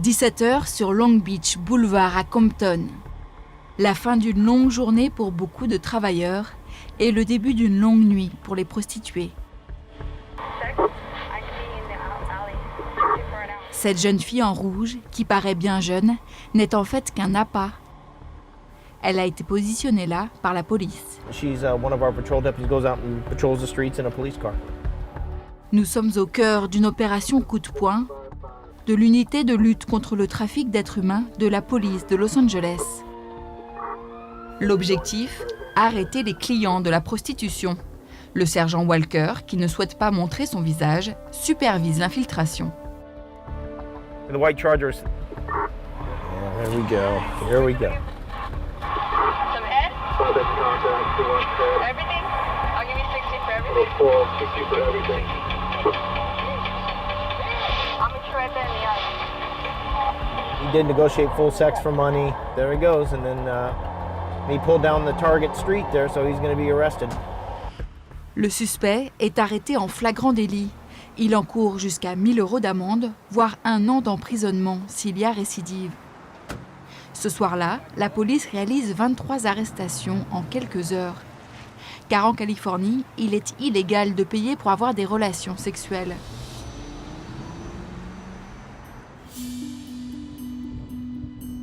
17h sur Long Beach Boulevard à Compton. La fin d'une longue journée pour beaucoup de travailleurs et le début d'une longue nuit pour les prostituées. Cette jeune fille en rouge, qui paraît bien jeune, n'est en fait qu'un appât. Elle a été positionnée là par la police. Nous sommes au cœur d'une opération coup de poing de l'unité de lutte contre le trafic d'êtres humains de la police de Los Angeles. L'objectif, arrêter les clients de la prostitution. Le sergent Walker, qui ne souhaite pas montrer son visage, supervise l'infiltration. The white Chargers. Here we go. Here we go. Some head? Everything? I'll give you 60 for everything. 60 for everything. I'll meet you right there in the alley. He did negotiate full sex for money. There he goes, and then he pulled down the Target Street there, so he's going to be arrested. Le suspect est arrêté en flagrant délit. Il encourt jusqu'à 1 000 € d'amende, voire 1 an d'emprisonnement s'il y a récidive. Ce soir-là, la police réalise 23 arrestations en quelques heures. Car en Californie, il est illégal de payer pour avoir des relations sexuelles.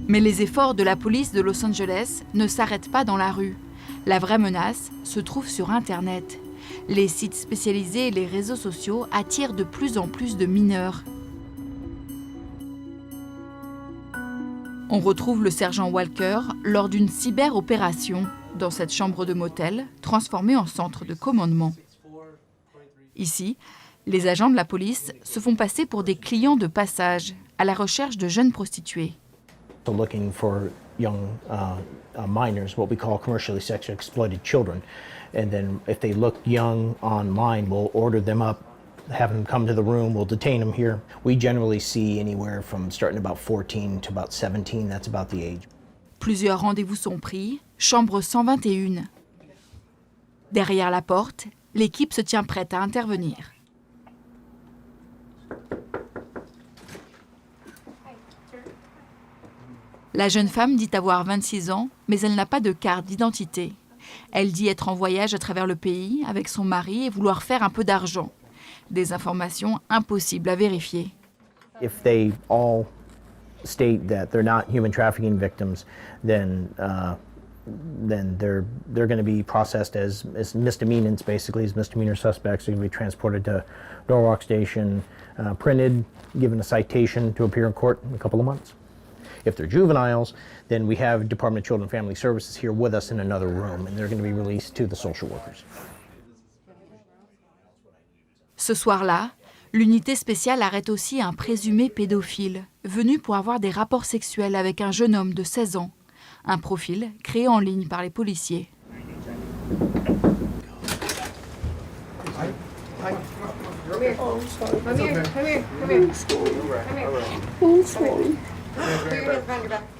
Mais les efforts de la police de Los Angeles ne s'arrêtent pas dans la rue. La vraie menace se trouve sur Internet. Les sites spécialisés et les réseaux sociaux attirent de plus en plus de mineurs. On retrouve le sergent Walker lors d'une cyber-opération dans cette chambre de motel transformée en centre de commandement. Ici, les agents de la police se font passer pour des clients de passage à la recherche de jeunes prostituées. So looking for young minors, what we call commercially sexually exploited children. And then if they look young online, we'll order them up, have them come to the room, we'll detain them here. We generally see anywhere from starting about 14 to about 17, that's about the age. Plusieurs rendez-vous sont pris, chambre 121. Derrière la porte, l'équipe se tient prête à intervenir. La jeune femme dit avoir 26 ans, mais elle n'a pas de carte d'identité. Elle dit être en voyage à travers le pays avec son mari et vouloir faire un peu d'argent. Des informations impossibles à vérifier. If they all state that they're not human trafficking victims, then they're going to be processed as misdemeanors, basically as misdemeanor suspects. They're going to be transported to Norwalk Station, printed, given a citation to appear in court in a couple of months. If they're juveniles, then we have Department of Children and Family Services here with us in another room, and they're going to be released to the social workers. Ce soir-là, l'unité spéciale arrête aussi un présumé pédophile, venu pour avoir des rapports sexuels avec un jeune homme de 16 ans. Un profil créé en ligne par les policiers.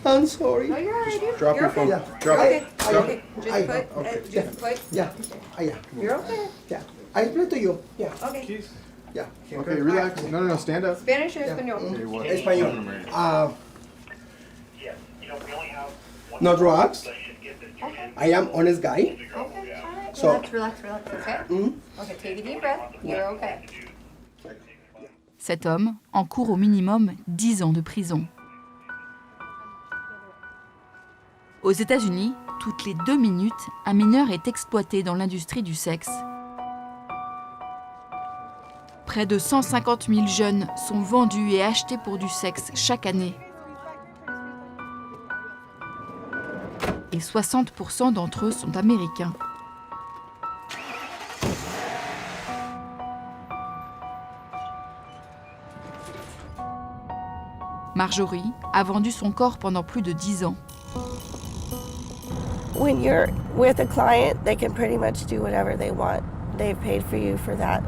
I'm sorry. Oh, you're all right, dude. Drop You're your phone. okay. Drop Okay. it. Okay. Just I- put. okay. Just put. Yeah. Yeah. You're okay. Yeah. I explain to you. Yeah. Okay. Yeah. Okay, relax. No, stand up. Spanish or Espanol? Español. No drugs. I am honest guy. Okay. All right. So- Relax. Okay. Okay. Take a deep breath. You're okay. Cet homme encourt au minimum 10 ans de prison. Aux États-Unis, toutes les 2 minutes, un mineur est exploité dans l'industrie du sexe. Près de 150 000 jeunes sont vendus et achetés pour du sexe chaque année. Et 60% d'entre eux sont américains. Marjorie a vendu son corps pendant plus de 10 ans. When you're with a client, they can pretty much do whatever they want. They've paid for you for that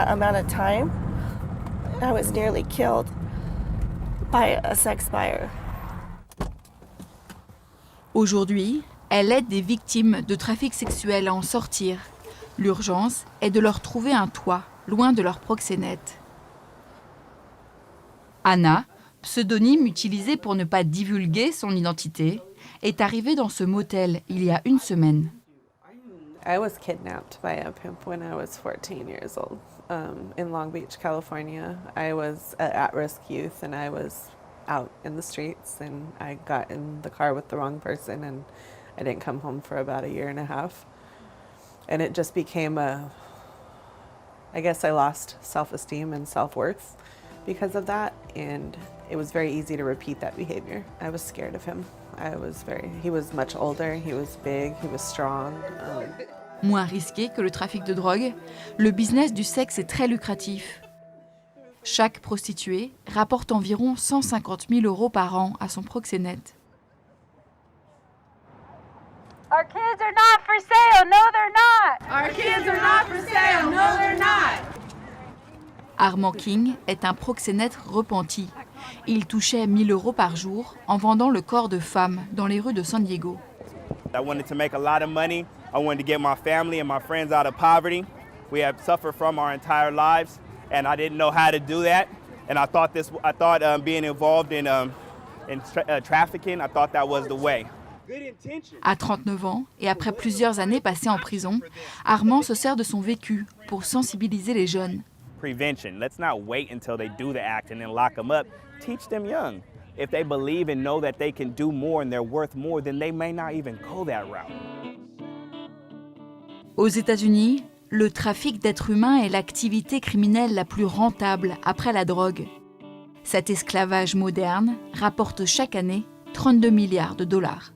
amount of time. I was nearly killed by a sex buyer. Aujourd'hui, elle aide des victimes de trafic sexuel à en sortir. L'urgence est de leur trouver un toit, loin de leur proxénète. Anna, pseudonyme utilisé pour ne pas divulguer son identité, est arrivé dans ce motel il y a une semaine. I was kidnapped by a pimp when I was 14 years old in Long Beach, California. I was an at-risk youth and I was out in the streets and I got in the car with the wrong person and I didn't come home for about a year and a half. And it just became I guess I lost self-esteem and self-worth because of that, and it was very easy to repeat that behavior. I was scared of him. He was much older, he was big, he was strong. Moins risqué que le trafic de drogue, le business du sexe est très lucratif. Chaque prostituée rapporte environ 150 000 € par an à son proxénète. Our kids are not for sale. No, they're not. Our kids are not for sale. No, they're not. Armand King est un proxénète repenti. Il touchait 1 000 € par jour en vendant le corps de femmes dans les rues de San Diego. I wanted to make a lot of money. I wanted to get my family and my friends out of poverty. We have suffered from our entire lives, and I didn't know how to do that. And I thought being involved in trafficking, I thought that was the way. À 39 ans, et après plusieurs années passées en prison, Armand se sert de son vécu pour sensibiliser les jeunes. Prevention. Let's not wait until they do the act and then lock them up. Teach them young. If they believe and know that they can do more and they're worth more, then they may not even go that route. Aux États-Unis, le trafic d'êtres humains est l'activité criminelle la plus rentable après la drogue. Cet esclavage moderne rapporte chaque année 32 milliards de dollars.